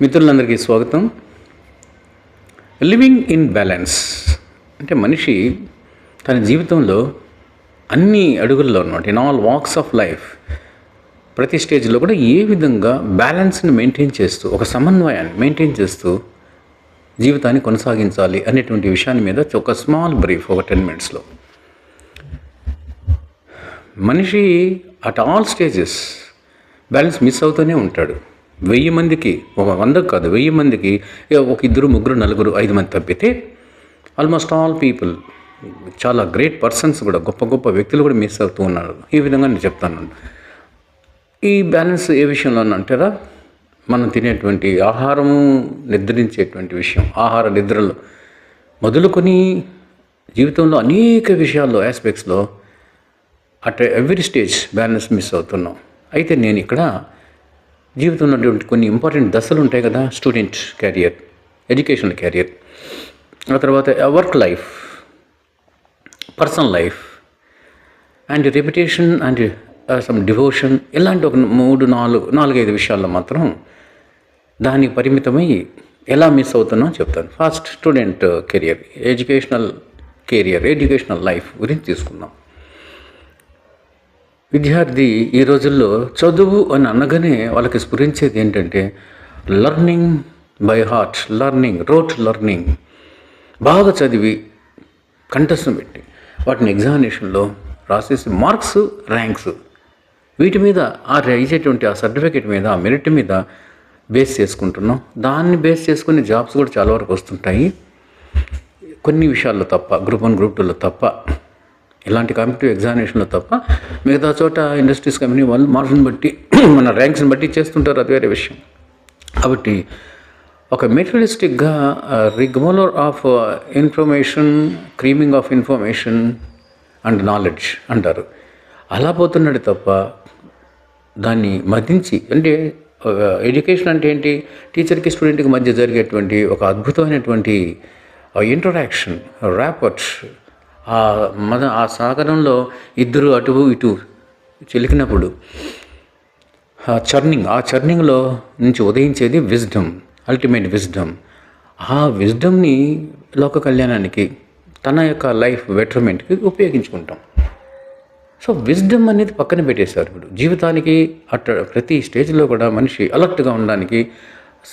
మిత్రులందరికీ స్వాగతం. Living in balance అంటే మనిషి తన జీవితంలో అన్ని అడుగుల్లో అన్నమాట, in all walks of life, ప్రతి స్టేజ్లో కూడా ఏ విధంగా బ్యాలెన్స్ని మెయింటైన్ చేస్తూ, ఒక సమన్వయాన్ని మెయింటైన్ చేస్తూ జీవితాన్ని కొనసాగించాలి అనేటువంటి విషయాన్ని మీద ఒక స్మాల్ బ్రీఫ్, ఒక 10 minutesలో. మనిషి at all stages balance miss అవుతూనే ఉంటాడు. 1000 మందికి, ఒక 100 కాదు, 1000 మందికి ఒక 2, 3, 4, 5 మంది తప్పితే ఆల్మోస్ట్ ఆల్ పీపుల్, చాలా గ్రేట్ పర్సన్స్ కూడా, గొప్ప గొప్ప వ్యక్తులు కూడా మిస్ అవుతూ ఉన్నారు. ఈ విధంగా నేను చెప్తాను. ఈ బ్యాలెన్స్ ఏ విషయంలో అంటారా, మనం తినేటువంటి ఆహారము నిద్రించేటువంటి విషయం, ఆహార నిద్రలు మొదలుకొని జీవితంలో అనేక విషయాల్లో, ఆస్పెక్ట్స్లో at every stage balance miss అవుతున్నాం. అయితే నేను ఇక్కడ జీవితంలో ఉన్నటువంటి కొన్ని ఇంపార్టెంట్ దశలు ఉంటాయి కదా, స్టూడెంట్ క్యారియర్, ఎడ్యుకేషనల్ క్యారియర్, ఆ తర్వాత work life, personal life and reputation and some devotion, ఇలాంటి ఒక 3, 4, 5 విషయాల్లో మాత్రం దానికి పరిమితమై ఎలా మిస్ అవుతున్నామో చెప్తాను. First student career, educational career, educational life గురించి తీసుకుందాం. విద్యార్థి ఈ రోజుల్లో చదువు అని అనగానే వాళ్ళకి స్ఫురించేది ఏంటంటే learning by heart, learning, wrote learning, బాగా చదివి కంటెస్ట్ను పెట్టి వాటిని ఎగ్జామినేషన్లో రాసేసి మార్క్స్, ర్యాంక్స్, వీటి మీద ఇచ్చేటువంటి ఆ సర్టిఫికేట్ మీద, ఆ మెరిట్ మీద బేస్ చేసుకుంటున్నాం. దాన్ని బేస్ చేసుకుని జాబ్స్ కూడా చాలా వరకు వస్తుంటాయి, కొన్ని విషయాల్లో తప్ప, గ్రూప్ 1, గ్రూప్ 2లో తప్ప, ఇలాంటి కాంపిటేటివ్ ఎగ్జామినేషన్లో తప్ప. మిగతా చోట ఇండస్ట్రీస్, కంపెనీ వాళ్ళు మార్క్స్ని బట్టి, మన ర్యాంక్స్ని బట్టి చేస్తుంటారు, అది వేరే విషయం. కాబట్టి ఒక మెటీరియలిస్టిక్గా రిగ్మోలర్ of information, creaming of information and knowledge అంటారు, అలా పోతున్నాడు తప్ప దాన్ని మదించి, అంటే ఎడ్యుకేషన్ అంటే ఏంటి, టీచర్కి స్టూడెంట్కి మధ్య జరిగేటువంటి ఒక అద్భుతమైనటువంటి ఇంటరాక్షన్, ర్యాపర్ట్, ఆ సాగరంలో ఇద్దరు అటు ఇటు చిలికినప్పుడు ఆ చర్నింగ్లో నుంచి ఉదయించేది విజ్డమ్, అల్టిమేట్ విజ్డమ్. ఆ విజ్డమ్ని లోక కళ్యాణానికి, తన యొక్క లైఫ్ బెటర్మెంట్కి ఉపయోగించుకుంటాం. సో విజ్డమ్ అనేది పక్కన పెట్టేశారు. ఇప్పుడు జీవితానికి ప్రతి స్టేజ్లో కూడా మనిషి అలర్ట్గా ఉండడానికి,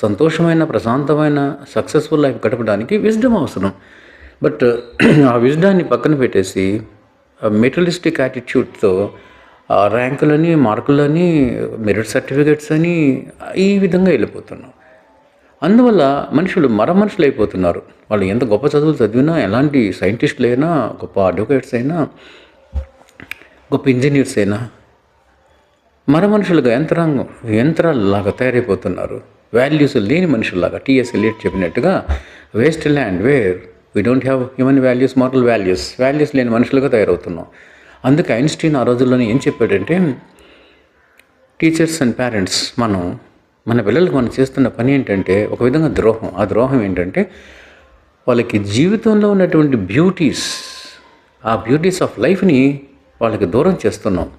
సంతోషమైన, ప్రశాంతమైన, సక్సెస్ఫుల్ లైఫ్ గడపడానికి విజ్డమ్ అవసరం. బట్ ఆ విజ్డాన్ని పక్కన పెట్టేసి మెటీరియలిస్టిక్ యాటిట్యూడ్తో ర్యాంకులని, మార్కులని, మెరిట్ సర్టిఫికేట్స్ అని ఈ విధంగా వెళ్ళిపోతున్నాం. అందువల్ల మనుషులు మనుషులు అయిపోతున్నారు. వాళ్ళు ఎంత గొప్ప చదువులు చదివినా, ఎలాంటి సైంటిస్టులు అయినా, గొప్ప అడ్వకేట్స్ అయినా, గొప్ప ఇంజనీర్స్ అయినా మనుషులుగా, యంత్రాలలాగా తయారైపోతున్నారు. వాల్యూస్ లేని మనుషుల్లాగా. టిఎస్ ఎలియట్ చెప్పినట్టుగా, waste land where we don't have human values, moral values లేని మనుషులుగా తయారవుతున్నాం. అందుకే ఐన్స్టీన్ ఆ రోజుల్లోనే ఏం చెప్పాడంటే, టీచర్స్ అండ్ పేరెంట్స్ మన పిల్లలకు మనం చేస్తున్న పని ఏంటంటే ఒక విధంగా ద్రోహం. ఆ ద్రోహం ఏంటంటే వాళ్ళకి జీవితంలో ఉన్నటువంటి ఆ బ్యూటీస్ ఆఫ్ లైఫ్ని వాళ్ళకి దూరం చేస్తున్నాం,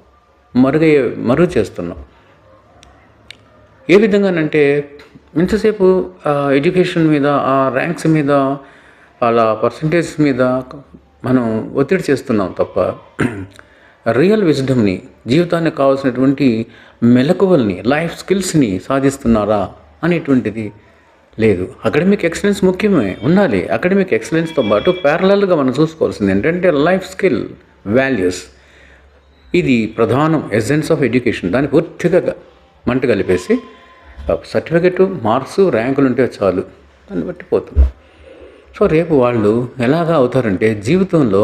మరుగు చేస్తున్నాం. ఏ విధంగానంటే ఎంతసేపు ఎడ్యుకేషన్ మీద, ఆ ర్యాంక్స్ మీద, అలా పర్సంటేజ్ మీద మనం ఒత్తిడి చేస్తున్నాం తప్ప రియల్ విజ్డమ్ని, జీవితానికి కావాల్సినటువంటి మెలకువల్ని, లైఫ్ స్కిల్స్ని సాధిస్తున్నారా అనేటువంటిది లేదు. అకాడమిక్ ఎక్సలెన్స్ ముఖ్యమే, ఉండాలి. అకాడమిక్ ఎక్సలెన్స్తో పాటు ప్యారలల్గా మనం చూసుకోవాల్సింది ఏంటంటే లైఫ్ స్కిల్, వాల్యూస్. ఇది ప్రధానం, ఎసెన్స్ ఆఫ్ ఎడ్యుకేషన్. దాన్ని పూర్తిగా మంట కలిపేసి సర్టిఫికెట్, మార్క్స్, ర్యాంకులు ఉంటే చాలు, దాన్ని బట్టి పోతున్నాం. సో రేపు వాళ్ళు ఎలాగా అవుతారంటే జీవితంలో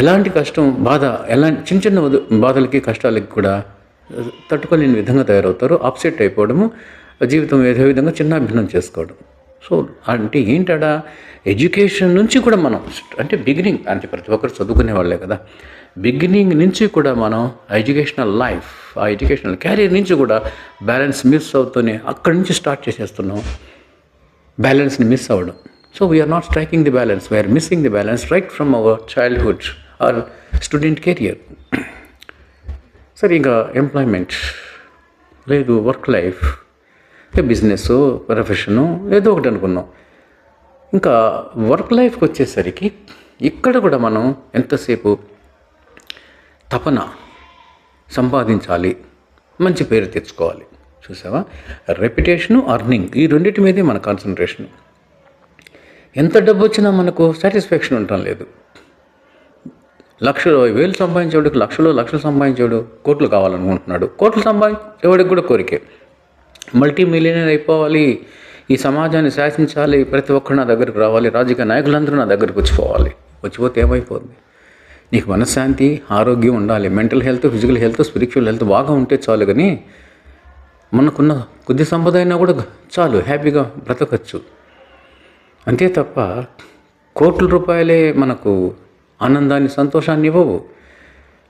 ఎలాంటి కష్టం, బాధ, చిన్న చిన్న బాధలకి, కష్టాలకి కూడా తట్టుకోలేని విధంగా తయారవుతారు. అప్సెట్ అయిపోవడము, జీవితం ఏదో విధంగా చిన్నాభిన్నం చేసుకోవడం. సో అంటే ఏంటడా, ఎడ్యుకేషన్ నుంచి కూడా మనం, అంటే బిగినింగ్, అంటే ప్రతి ఒక్కరు చదువుకునే వాళ్ళే కదా, బిగినింగ్ నుంచి కూడా మనం ఎడ్యుకేషనల్ లైఫ్, ఆ ఎడ్యుకేషనల్ క్యారియర్ నుంచి కూడా బ్యాలెన్స్ మిస్ అవుతూనే అక్కడి నుంచి స్టార్ట్ చేసేస్తున్నాం బ్యాలెన్స్ని మిస్ అవ్వడం. So we are not striking the balance, we are missing the balance right from our childhood or student career. సరే, ఇంకా ఎంప్లాయ్మెంట్ లేదు, వర్క్ లైఫ్, బిజినెస్, ప్రొఫెషను ఏదో ఒకటి అనుకున్నాం. ఇంకా వర్క్ లైఫ్కి వచ్చేసరికి ఇక్కడ కూడా మనం ఎంతసేపు తపన సంపాదించాలి, మంచి పేరు తెచ్చుకోవాలి. చూసావా, రెప్యుటేషను, అర్నింగ్, ఈ రెండింటి మీదే మన కాన్సన్ట్రేషన్. ఎంత డబ్బు వచ్చినా మనకు సాటిస్ఫాక్షన్ ఉండటం లేదు. లక్షలు, వేలు సంపాదించేవాడికి లక్షలు సంపాదించేవాడు కోట్లు కావాలనుకుంటున్నాడు. కోట్లు సంపాదించేవాడికి కూడా కోరికే మల్టీ మిలియనర్ అయిపోవాలి, ఈ సమాజాన్ని శాసించాలి, ప్రతి ఒక్కరు నా దగ్గరికి రావాలి, రాజకీయ నాయకులందరూ నా దగ్గరికి వచ్చిపోతే ఏమైపోతుంది? నీకు మనశ్శాంతి, ఆరోగ్యం ఉండాలి. Mental health, physical health, spiritual health బాగా ఉంటే చాలు. కానీ మనకున్న కొద్ది సంపద అయినా కూడా చాలు, హ్యాపీగా బ్రతకచ్చు. అంతే తప్ప కోట్ల రూపాయలే మనకు ఆనందాన్ని, సంతోషాన్ని ఇవ్వవు.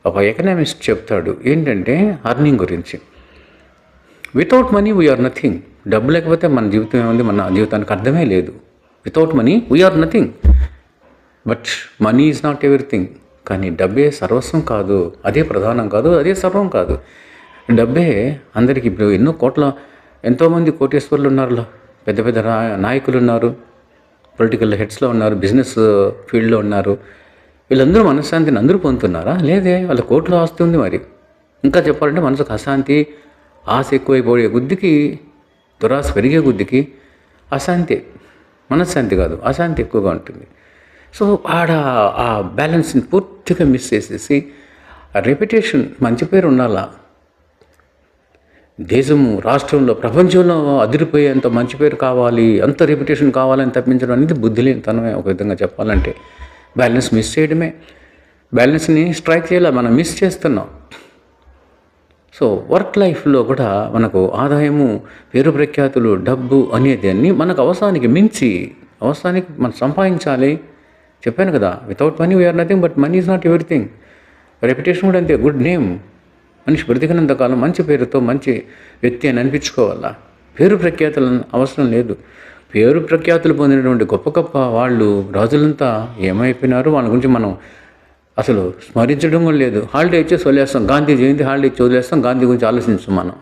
ఒక ఎకనామిస్ట్ చెప్తాడు ఏంటంటే అర్నింగ్ గురించి, వితౌట్ మనీ వీఆర్ నథింగ్. డబ్బు లేకపోతే మన జీవితం ఏముంది, మన జీవితానికి అర్థమే లేదు. Without money we are nothing, but money is not everything. కానీ డబ్బే సర్వస్వం కాదు, అదే ప్రధానం కాదు, అదే సర్వం కాదు. డబ్బే అందరికీ. ఇప్పుడు ఎంతోమంది కోటేశ్వర్లు ఉన్నారు, పెద్ద పెద్ద నాయకులు ఉన్నారు, పొలిటికల్ హెడ్స్లో ఉన్నారు, బిజినెస్ ఫీల్డ్లో ఉన్నారు. వీళ్ళందరూ మనశ్శాంతిని అందరూ పొందుతున్నారా? లేదే. వాళ్ళ కోట్లు ఆస్తి ఉంది. మరి ఇంకా చెప్పాలంటే మనసుకు అశాంతి, ఆశ ఎక్కువైపోయే కొద్దికి, దురాశ పెరిగే కొద్దికి అశాంతి, మనశ్శాంతి కాదు అశాంతి ఎక్కువగా ఉంటుంది. సో ఆ బ్యాలెన్స్ని పూర్తిగా మిస్ చేసేసి, ఆ రెప్యుటేషన్, మంచి పేరు ఉండాలా, దేశము, రాష్ట్రంలో, ప్రపంచంలో అదిరిపోయేంత మంచి పేరు కావాలి, అంత రెప్యుటేషన్ కావాలని తప్పించడం అనేది బుద్ధి లేనితనమే. ఒక విధంగా చెప్పాలంటే బ్యాలెన్స్ మిస్ చేయడమే. బ్యాలెన్స్ని స్ట్రైక్ చేయాలి, మనం మిస్ చేస్తున్నాం. సో వర్క్ లైఫ్లో కూడా మనకు ఆదాయము, పేరు ప్రఖ్యాతులు, డబ్బు అనేది అన్నీ మనకు అవసరానికి మించి, అవసరానికి మనం సంపాదించాలి. చెప్పాను కదా, without money we are nothing, but money is not everything. Reputation కూడా అంతే, గుడ్ నేమ్. మనిషి బ్రతికినంతకాలం మంచి పేరుతో మంచి వ్యక్తి అని అనిపించుకోవాలా. పేరు ప్రఖ్యాతులు అవసరం లేదు. పేరు ప్రఖ్యాతులు పొందినటువంటి గొప్ప గొప్ప వాళ్ళు, రాజులంతా ఏమైపోయినారు, వాళ్ళ గురించి మనం అసలు స్మరించడం కూడా లేదు. హాలిడే ఇచ్చేసి వదిలేస్తాం, గాంధీ జయంతి హాలిడే ఇచ్చి వదిలేస్తాం, గాంధీ గురించి ఆలోచించాం మనం.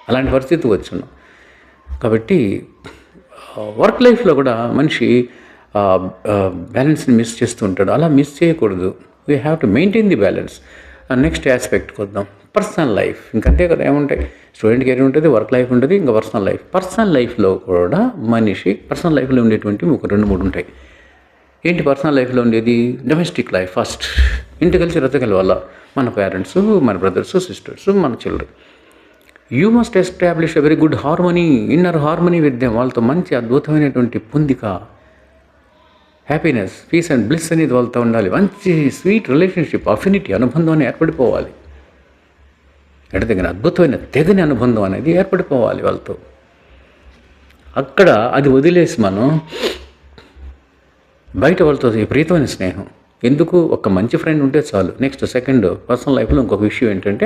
అలాంటి పరిస్థితికి వచ్చున్నాం. కాబట్టి వర్క్ లైఫ్లో కూడా మనిషి బ్యాలెన్స్ని మిస్ చేస్తూ ఉంటాడు. అలా మిస్ చేయకూడదు. We have to maintain the balance. Next ఆస్పెక్ట్కి వద్దాం, పర్సనల్ లైఫ్. ఇంకంతే కదా, ఏముంటాయి, స్టూడెంట్ కెరీర్ ఉంటుంది, వర్క్ లైఫ్ ఉంటుంది, ఇంకా పర్సనల్ లైఫ్. పర్సనల్ లైఫ్లో కూడా మనిషి పర్సనల్ లైఫ్లో ఉండేటువంటి ఒక 2-3 ఉంటాయి. ఏంటి పర్సనల్ లైఫ్లో ఉండేది? Domestic life. ఫస్ట్ ఇంటి కలిసి రతకల వల్ల మన పేరెంట్స్, మన బ్రదర్స్, సిస్టర్స్, మన children. You must establish a very good harmony, inner harmony with them. వాళ్ళతో మంచి అద్భుతమైనటువంటి పొందిక, హ్యాపీనెస్, పీస్ అండ్ బ్లిస్ అనేది వాళ్ళతో ఉండాలి. మంచి స్వీట్ రిలేషన్షిప్, అఫినిటీ, అనుబంధం ఏర్పడిపోవాలి. ఎడతగిన అద్భుతమైన తెగని అనుబంధం అనేది ఏర్పడిపోవాలి వాళ్ళతో. అక్కడ అది వదిలేసి మనం బయట వాళ్ళతో విపరీతమైన స్నేహం ఎందుకు? ఒక మంచి ఫ్రెండ్ ఉంటే చాలు. నెక్స్ట్ సెకండ్ పర్సనల్ లైఫ్లో ఇంకొక విషయం ఏంటంటే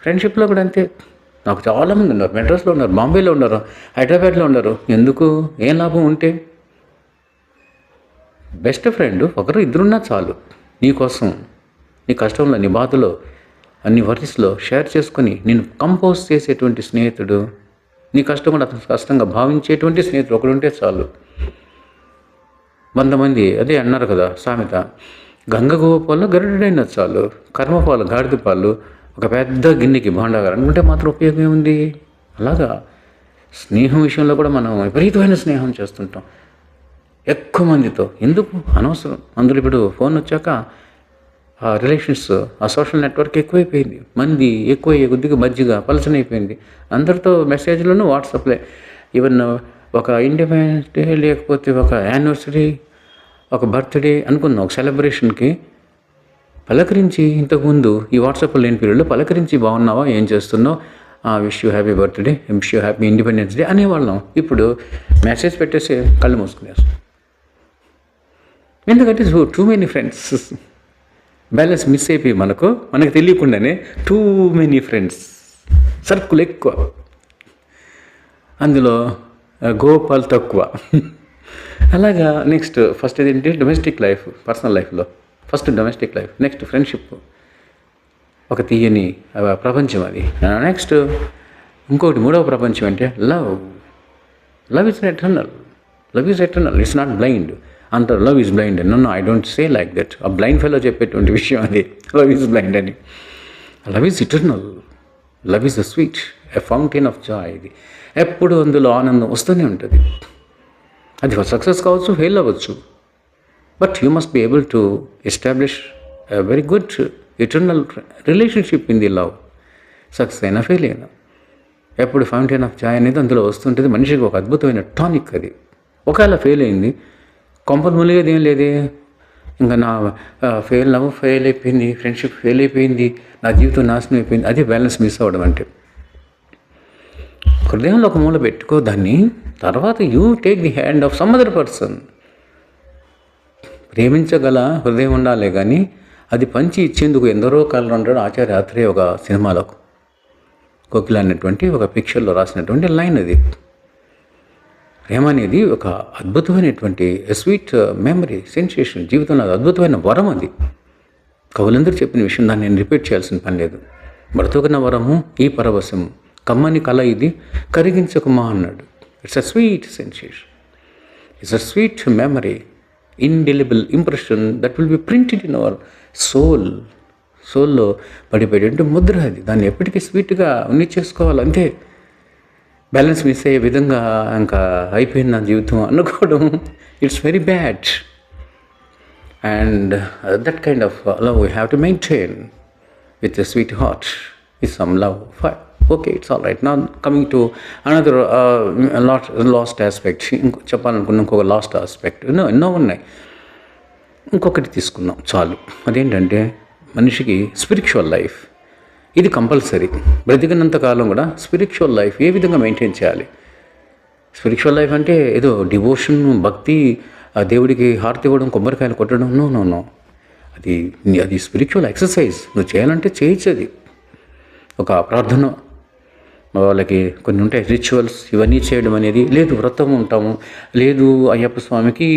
ఫ్రెండ్షిప్లో కూడా అంతే. నాకు చాలామంది ఉన్నారు, మెడ్రాస్లో ఉన్నారు, బాంబేలో ఉన్నారు, హైదరాబాద్లో ఉన్నారు. ఎందుకు? ఏం లాభం ఉంటే? బెస్ట్ ఫ్రెండ్ ఒకరు, ఇద్దరున్నా చాలు. నీకోసం, నీ కష్టంలో, నీ బాధలో, అన్ని వరీస్లో షేర్ చేసుకొని నేను కంపోజ్ చేసేటువంటి స్నేహితుడు, నీ కష్టం కూడా అతను కష్టంగా భావించేటువంటి స్నేహితుడు ఒకడుంటే చాలు. 100 మంది అదే అన్నారు కదా సామెత, గంగ గోపాలు గరుడైన చాలు, కర్మపాలు గాడిద పాలు ఒక పెద్ద గిన్నెకి భాండాగారు అనుకుంటే మాత్రం ఉపయోగం ఏముంది? అలాగా స్నేహం విషయంలో కూడా మనం విపరీతమైన స్నేహం చేస్తుంటాం ఎక్కువ మందితో. ఎందుకు? అనవసరం. అందులో ఇప్పుడు ఫోన్ వచ్చాక ఆ రిలేషన్స్, ఆ సోషల్ నెట్వర్క్ ఎక్కువైపోయింది. మంది ఎక్కువయ్యే కొద్దిగా మజ్జిగ పలచనైపోయింది. అందరితో మెసేజ్లను, వాట్సాప్లే. ఈవెన్ ఒక ఇండిపెండెన్స్ డే, లేకపోతే ఒక యానివర్సరీ, ఒక బర్త్డే అనుకుందాం, ఒక సెలబ్రేషన్కి పలకరించి, ఇంతకుముందు ఈ వాట్సాప్లో లేని పీరియడ్లో పలకరించి బాగున్నావా, ఏం చేస్తున్నావు, wish you happy birthday, wish you happy Independence Day అనేవాళ్ళం. ఇప్పుడు మెసేజ్ పెట్టేసి కళ్ళు మూసుకునేస్తాం. ఎందుకంటే too many friends, balance miss అయిపోయి మనకు తెలియకుండానే టూ మెనీ ఫ్రెండ్స్, సర్కుల్ ఎక్కువ, అందులో గోపాల్ తక్కువ. అలాగా నెక్స్ట్ ఫస్ట్ ఏంటంటే డొమెస్టిక్ లైఫ్, పర్సనల్ లైఫ్లో first domestic life, next friendship, ఒక తీయని ప్రపంచం అది. నెక్స్ట్ ఇంకోటి మూడవ ప్రపంచం అంటే love. Love is eternal. Love is eternal. It's not blind అంటారు. Love is blind. No I don't say like that. ఆ బ్లైండ్ ఫెలో చెప్పేటువంటి విషయం అది, లవ్ ఈజ్ బ్లైండ్ అని. Love is eternal. Love is a sweet, a fountain of joy. ఇది ఎప్పుడు అందులో ఆనందం వస్తూనే ఉంటుంది. అది సక్సెస్ కావచ్చు, ఫెయిల్ అవ్వచ్చు, but you must be able to establish a very good eternal relationship in the love. Success అయినా ఫెయిల్ అయినా ఎప్పుడు ఫౌంటైన్ ఆఫ్ జాయ్ అనేది అందులో వస్తుంటుంది. మనిషికి ఒక అద్భుతమైన టానిక్ అది. ఒకవేళ ఫెయిల్ అయింది, కొంపలు ములిగేది ఏం లేదే, ఇంకా నా లవ్ ఫెయిల్ అయిపోయింది, ఫ్రెండ్షిప్ ఫెయిల్ అయిపోయింది, నా జీవితం నాశనం అయిపోయింది. అదే బ్యాలెన్స్ మిస్ అవ్వడం అంటే. హృదయంలో ఒక మూల పెట్టుకో దాన్ని, తర్వాత you take the hand of some other person. ప్రేమించగల హృదయం ఉండాలే కానీ అది పంచి ఇచ్చేందుకు ఎందరో కాలం ఉంటాడు. ఆచార్య ఆత్రేయ ఒక సినిమాలో కోకిల అనేటువంటి ఒక పిక్చర్లో రాసినటువంటి లైన్ అది. ప్రేమ అనేది ఒక అద్భుతమైనటువంటి స్వీట్ మెమరీ, సెన్సేషన్. జీవితంలో అది అద్భుతమైన వరం. అది కవులందరూ చెప్పిన విషయం, దాన్ని నేను రిపీట్ చేయాల్సిన పని లేదు. బ్రతుకున్న వరము ఈ పరవశము, కమ్మని కళ ఇది కరిగించకుమా అన్నాడు. It's a sweet sensation, it's a sweet memory, indelible impression that will be printed in our soul. సోల్లో పడిపోయేటువంటి Mudra అది. దాన్ని ఎప్పటికీ స్వీట్గా ఉన్ని చేసుకోవాలి అంతే. బ్యాలెన్స్ మిస్ అయ్యే విధంగా ఇంకా అయిపోయింది నా జీవితం అనుకోవడం, it's very bad. And that kind of love we have to maintain with a sweet heart, with some love. Okay, it's all right. నా coming to another last aspect. చెప్పాలనుకున్న ఇంకొక లాస్ట్ ఆస్పెక్ట్ ఎన్నో ఉన్నాయి. ఇంకొకటి తీసుకున్నాం చాలు. అదేంటంటే మనిషికి స్పిరిచువల్ లైఫ్. ఇది కంపల్సరీ. బ్రతికినంత కాలం కూడా స్పిరిచువల్ లైఫ్ ఏ విధంగా మెయింటైన్ చేయాలి. స్పిరిచువల్ లైఫ్ అంటే ఏదో డివోషన్, భక్తి, దేవుడికి హారతి ఇవ్వడం, కొబ్బరికాయలు కొట్టడం, నో. అది స్పిరిచువల్ ఎక్సర్సైజ్. నువ్వు చేయాలంటే చేయొచ్చు. అది ఒక ప్రార్థన, వాళ్ళకి కొన్ని ఉంటాయి రిచువల్స్, ఇవన్నీ చేయడం అనేది లేదు. వ్రతం ఉంటాము, లేదు అయ్యప్ప స్వామికి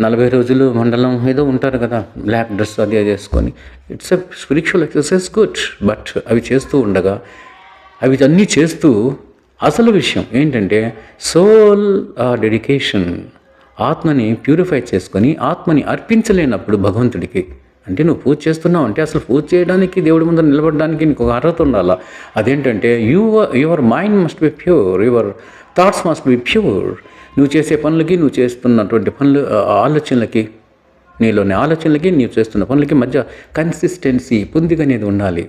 40 రోజులు మండలం ఏదో ఉంటారు కదా, బ్లాక్ డ్రెస్ అది వేసుకొని. It's a spiritual exercise, good. But అవి చేస్తూ ఉండగా, అవి అన్నీ చేస్తూ అసలు విషయం ఏంటంటే సోల్ డెడికేషన్. ఆత్మని ప్యూరిఫై చేసుకొని ఆత్మని అర్పించలేనప్పుడు భగవంతుడికి, అంటే నువ్వు పూజ చేస్తున్నావు అంటే అసలు పూజ చేయడానికి, దేవుడి ముందర నిలబడడానికి నీకు ఒక అర్హత ఉండాలా. అదేంటంటే your mind must be pure, your thoughts must be pure. నువ్వు చేసే పనులకి, నువ్వు చేస్తున్నటువంటి ఆలోచనలకి, నీలోని ఆలోచనలకి, నీవు చేస్తున్న పనులకి మధ్య కన్సిస్టెన్సీ, పొందిక అనేది ఉండాలి.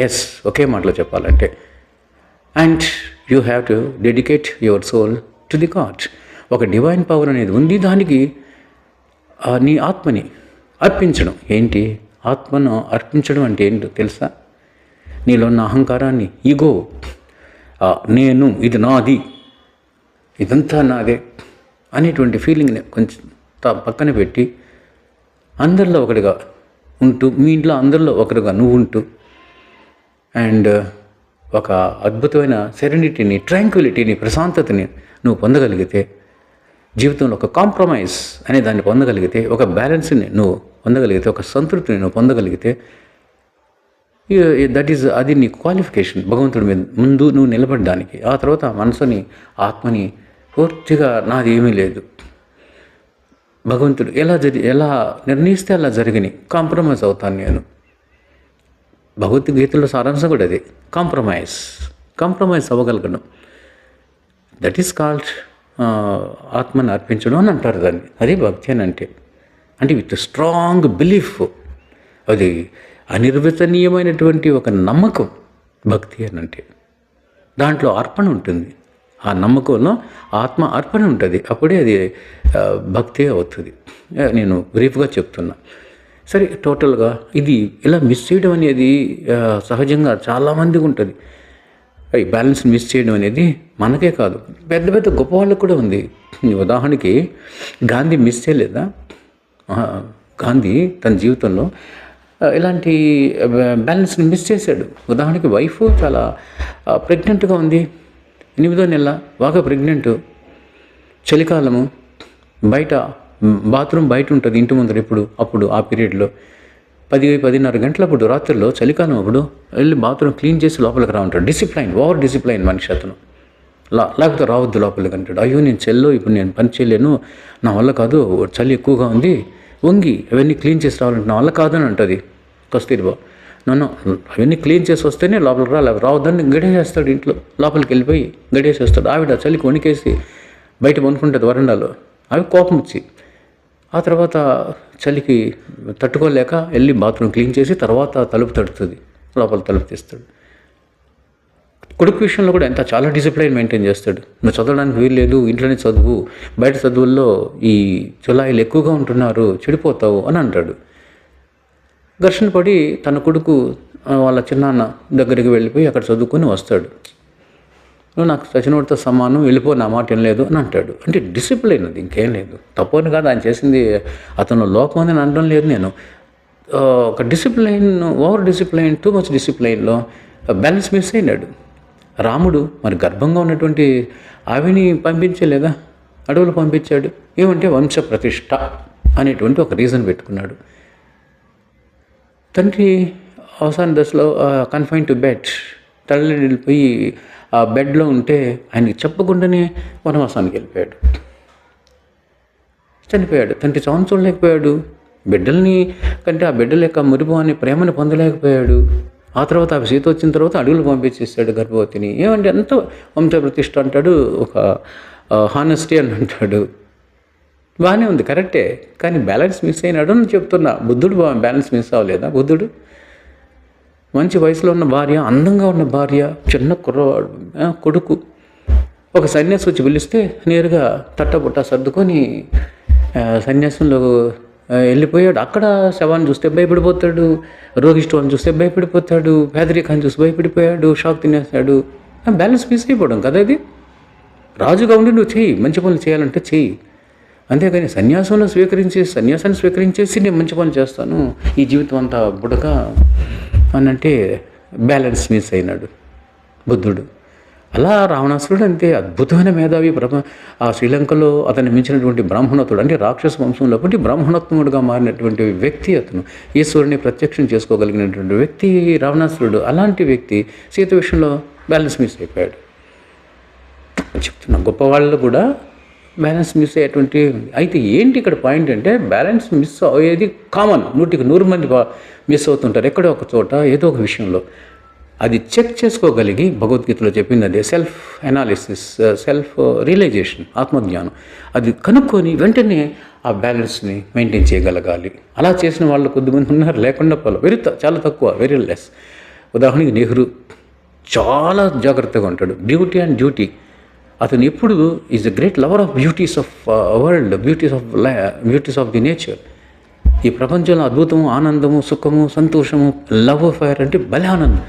ఎస్, ఒకే మాటలో చెప్పాలంటే. And you have to dedicate your soul to the God. ఒక డివైన్ పవర్ అనేది ఉంది, దానికి నీ ఆత్మని అర్పించడం. ఏంటి ఆత్మను అర్పించడం అంటే ఏంటో తెలుసా? నీలో ఉన్న అహంకారాన్ని, ఈగో, నేను, ఇది నాది, ఇదంతా నాదే అనేటువంటి ఫీలింగ్ని కొంచెం పక్కన పెట్టి అందరిలో ఒకటిగా ఉంటూ, మీ ఇంట్లో అందరిలో ఒకటిగా నువ్వు ఉంటూ, అండ్ ఒక అద్భుతమైన సెరెనిటీని, ట్రాంక్విలిటీని, ప్రశాంతతని నువ్వు పొందగలిగితే, జీవితంలో ఒక కాంప్రమైజ్ అనే దాన్ని పొందగలిగితే, ఒక బ్యాలెన్స్ని నువ్వు పొందగలిగితే, ఒక సంతృప్తిని నువ్వు పొందగలిగితే, అది నీ క్వాలిఫికేషన్ భగవంతుడి మీద ముందు నువ్వు నిలబడడానికి. ఆ తర్వాత మనసుని, ఆత్మని పూర్తిగా నాది ఏమీ లేదు, భగవంతుడు ఎలా నిర్ణయిస్తే అలా జరిగినాయి, కాంప్రమైజ్ అవుతాను నేను. భగవద్గీతలో సారాంశం కూడా అది, కాంప్రమైజ్ అవ్వగలగడం. దట్ ఈస్ కాల్డ్ ఆత్మని అర్పించడం అని అంటారు దాన్ని. అదే భక్తి అని అంటే విత్ స్ట్రాంగ్ బిలీఫ్. అది అనిర్వచనీయమైనటువంటి ఒక నమ్మకం భక్తి అని అంటే. దాంట్లో అర్పణ ఉంటుంది, ఆ నమ్మకంలో ఆత్మ అర్పణ ఉంటుంది. అప్పుడే అది భక్తి అవుతుంది. నేను బ్రీఫ్గా చెప్తున్నా. సరే, టోటల్గా ఇది ఇలా మిస్ చేయడం అనేది సహజంగా చాలామందికి ఉంటుంది. ఈ బ్యాలెన్స్ మిస్ చేయడం అనేది మనకే కాదు, పెద్ద పెద్ద గొప్ప వాళ్ళకు కూడా ఉంది. ఉదాహరణకి గాంధీ మిస్ చేయలేదా? గాంధీ తన జీవితంలో ఇలాంటి బ్యాలెన్స్ని మిస్ చేశాడు. ఉదాహరణకి వైఫ్ చాలా ప్రెగ్నెంట్గా ఉంది, 8వ నెల, బాగా ప్రెగ్నెంట్, చలికాలము, బయట బాత్రూమ్ బయట ఉంటుంది ఇంటి ముందర. అప్పుడు ఆ పీరియడ్లో 10-10:30 గంటలప్పుడు రాత్రిలో చలికాలం అప్పుడు వెళ్ళి బాత్రూమ్ క్లీన్ చేసి లోపలికి రా ఉంటాడు. డిసిప్లైన్, ఓవర్ డిసిప్లైన్ మనిషి అతను. లేకపోతే రావద్దు లోపలికి అంటాడు. అయ్యో నేను చెల్లో ఇప్పుడు నేను పని చేయలేను, నా వల్ల కాదు, చలి ఎక్కువగా ఉంది, వంగి అవన్నీ క్లీన్ చేసి రావాలంటే నా వల్ల కాదని అంటుంది కస్తూరిబా. నన్ను అవన్నీ క్లీన్ చేసి వస్తేనే లోపలికి రావద్దని గడియేసేస్తాడు. ఇంట్లో లోపలికి వెళ్ళిపోయి గడియేసేస్తాడు. ఆవిడ చలికి వణికేసి బయట వణుకుంటుంది వరండాలో. అవి కోపం వచ్చి ఆ తర్వాత చలికి తట్టుకోలేక వెళ్ళి బాత్రూమ్ క్లీన్ చేసి తర్వాత తలుపు తడుతుంది, లోపల తలుపు తీస్తాడు. కొడుకు విషయంలో కూడా ఎంత చాలా డిసిప్లైన్ మెయింటైన్ చేస్తాడు. నువ్వు చదవడానికి వీల్లేదు, ఇంట్లోనే చదువు, బయట చదువుల్లో ఈ చులాయిలు ఎక్కువగా ఉంటున్నారు, చెడిపోతావు అని అంటాడు. ఘర్షణ పడి తన కొడుకు వాళ్ళ చిన్నాన్న దగ్గరికి వెళ్ళిపోయి అక్కడ చదువుకొని వస్తాడు. నువ్వు నాకు చచ్చినోడితో సమానం, వెళ్ళిపో, నా మాట ఏం లేదు అని అంటాడు. అంటే డిసిప్లైన్, అది ఇంకేం లేదు. తప్పని కాదు, ఆయన చేసింది అతను లోపం అని అనడం లేదు నేను. ఒక discipline, over discipline, too much డిసిప్లైన్లో బ్యాలెన్స్ మిస్ అయినాడు. రాముడు మరి గర్భంగా ఉన్నటువంటి ఆవిని పంపించలేదా, అడవులు పంపించాడు. ఏమంటే వంశ ప్రతిష్ట అనేటువంటి ఒక రీజన్ పెట్టుకున్నాడు. తండ్రి అవసాన దశలో కన్ఫైన్ టు బెడ్, తల్లి వెళ్ళిపోయి ఆ బెడ్లో ఉంటే ఆయనకి చెప్పకుండానే వనవాసానికి వెళ్ళిపోయాడు, చనిపోయాడు. తండ్రి చావును చూడలేకపోయాడు, బిడ్డల్ని కంటే ఆ బిడ్డల యొక్క మురిపు అనే ప్రేమను పొందలేకపోయాడు. ఆ తర్వాత ఆ సీత వచ్చిన తర్వాత అడవులు పంపించేస్తాడు గర్భవతిని. ఏమంటే అంత వంశ ప్రతిష్ట అంటాడు, ఒక హానెస్టీ అని అంటాడు. బాగానే ఉంది, కరెక్టే, కానీ బ్యాలెన్స్ మిస్ అయినాడు అని చెప్తున్నా. బుద్ధుడు బ్యాలెన్స్ మిస్ అవ్వలేదా? బుద్ధుడు మంచి వయసులో ఉన్న భార్య, అందంగా ఉన్న భార్య, చిన్న కుర్రవాడు కొడుకు, ఒక సన్యాసి వచ్చి పిలిస్తే నేరుగా తట్టబుట్ట సర్దుకొని సన్యాసంలో వెళ్ళిపోయాడు. అక్కడ శవాన్ని చూస్తే భయపడిపోతాడు, రోగిష్ఠాన్ని చూస్తే భయపడిపోతాడు, పేదరికాన్ని చూసి భయపడిపోయాడు, షాక్ తినేస్తాడు. బ్యాలెన్స్ మిస్ అయిపోవడం కదా ఇది. రాజుగా ఉండి నువ్వు చెయ్యి, మంచి పనులు చేయాలంటే చెయ్యి, అంతేగాని సన్యాసాన్ని స్వీకరించేసి నేను మంచి పనులు చేస్తాను ఈ జీవితం అంతా బుడక అని అంటే బ్యాలెన్స్ మిస్ అయినాడు బుద్ధుడు. అలా రావణాసురుడు అంతే అద్భుతమైన మేధావి. ఆ శ్రీలంకలో అతన్ని మించినటువంటి బ్రాహ్మణత్వుడు, అంటే రాక్షస వంశంలో ఒకటి బ్రాహ్మణోత్తముడుగా మారినటువంటి వ్యక్తి అతను. ఈశ్వరుని ప్రత్యక్షం చేసుకోగలిగినటువంటి వ్యక్తి రావణాసురుడు. అలాంటి వ్యక్తి సీత విషయంలో బ్యాలెన్స్ మిస్ అయిపోయాడు. చెప్తున్నా, గొప్పవాళ్ళు కూడా బ్యాలెన్స్ మిస్ అయ్యేటువంటి. అయితే ఏంటి ఇక్కడ పాయింట్ అంటే, బ్యాలెన్స్ మిస్ అయ్యేది కామన్, 100 మంది మిస్ అవుతుంటారు ఎక్కడో ఒక చోట ఏదో ఒక విషయంలో. అది చెక్ చేసుకోగలిగి, భగవద్గీతలో చెప్పింది అదే, సెల్ఫ్ అనాలిసిస్, సెల్ఫ్ రియలైజేషన్, ఆత్మజ్ఞానం, అది కనుక్కొని వెంటనే ఆ బ్యాలెన్స్ని మెయింటైన్ చేయగలగాలి. అలా చేసిన వాళ్ళు కొద్దిమంది ఉన్నారు, లేకుండా చాలా తక్కువ, వెరీ లెస్. ఉదాహరణకి నెహ్రూ చాలా జాగ్రత్తగా ఉంటాడు, బ్యూటీ అండ్ డ్యూటీ. అతను ఎప్పుడు is a great lover of beauties of world, beauties of the nature. ఈ ప్రపంచంలో అద్భుతము, ఆనందము, సుఖము, సంతోషము, లవ్ అఫైర్ అంటే భలే ఆనందం.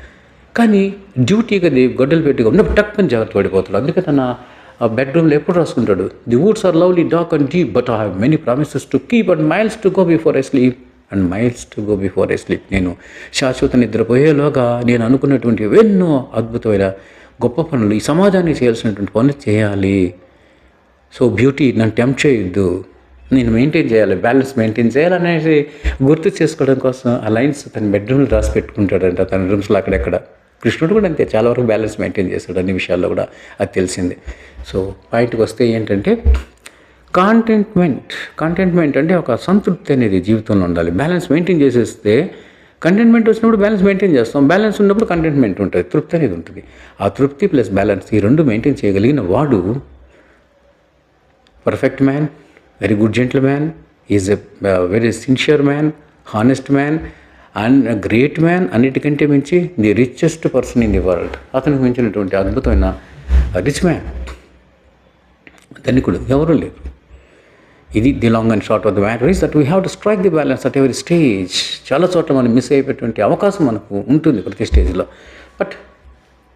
కానీ డ్యూటీగా గొడ్డలు పెట్టుగా ఉన్నప్పుడు టక్ అని జాగ్రత్త పడిపోతాడు. అందుకే తన బెడ్రూమ్లో ఎప్పుడు రాసుకుంటాడు, the woods are lovely dark and deep but I have many promises to keep and miles to go before I sleep నేను శాశ్వత నిద్రపోయేలోగా నేను అనుకున్నటువంటి ఎన్నో అద్భుతమైన గొప్ప పనులు, ఈ సమాజానికి చేయాల్సినటువంటి పనులు చేయాలి. సో బ్యూటీ నన్ను టెంప్ట్ చేయొద్దు, నేను మెయింటైన్ చేయాలి, బ్యాలెన్స్ మెయింటైన్ చేయాలనేసి గుర్తు చేసుకోవడం కోసం ఆ లైన్స్ తన బెడ్రూమ్లో రాసి పెట్టుకుంటాడంట, తన రూమ్స్లో అక్కడెక్కడ. కృష్ణుడు కూడా అంతే, చాలా వరకు బ్యాలెన్స్ మెయింటైన్ చేస్తాడు అన్ని విషయాల్లో కూడా, అది తెలిసిందే. సో పాయింట్కి వస్తే ఏంటంటే, కంటెంట్మెంట్ అంటే ఒక సంతృప్తి అనేది జీవితంలో ఉండాలి. బ్యాలెన్స్ మెయింటైన్ చేసేస్తే, కంటెంట్మెంట్ వచ్చినప్పుడు బ్యాలెన్స్ మెయింటైన్ చేస్తాం, బ్యాలెన్స్ ఉన్నప్పుడు కంటెంట్మెంట్ ఉంటుంది, తృప్తి అనేది ఉంటుంది. ఆ తృప్తి ప్లస్ బ్యాలెన్స్, ఈ రెండు మెయింటైన్ చేయగలిగిన వాడు perfect man, very good gentle man, is a very sincere man, honest man and great man. అన్నిటికంటే మించి the richest person in the world. అతనికి మించినటువంటి అద్భుతమైన రిచ్ మ్యాన్, ధనికుడు ఎవరూ లేరు. ఇది the long and short of the matter is that we have to strike the balance at every stage. చాలా చోట్ల మనం మిస్ అయిపోయేటువంటి అవకాశం మనకు ఉంటుంది ప్రతి స్టేజ్లో. బట్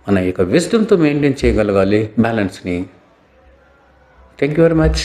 మన యొక్క విజ్డమ్తో మెయింటైన్ చేయగలగాలి బ్యాలెన్స్ని. Thank you very much.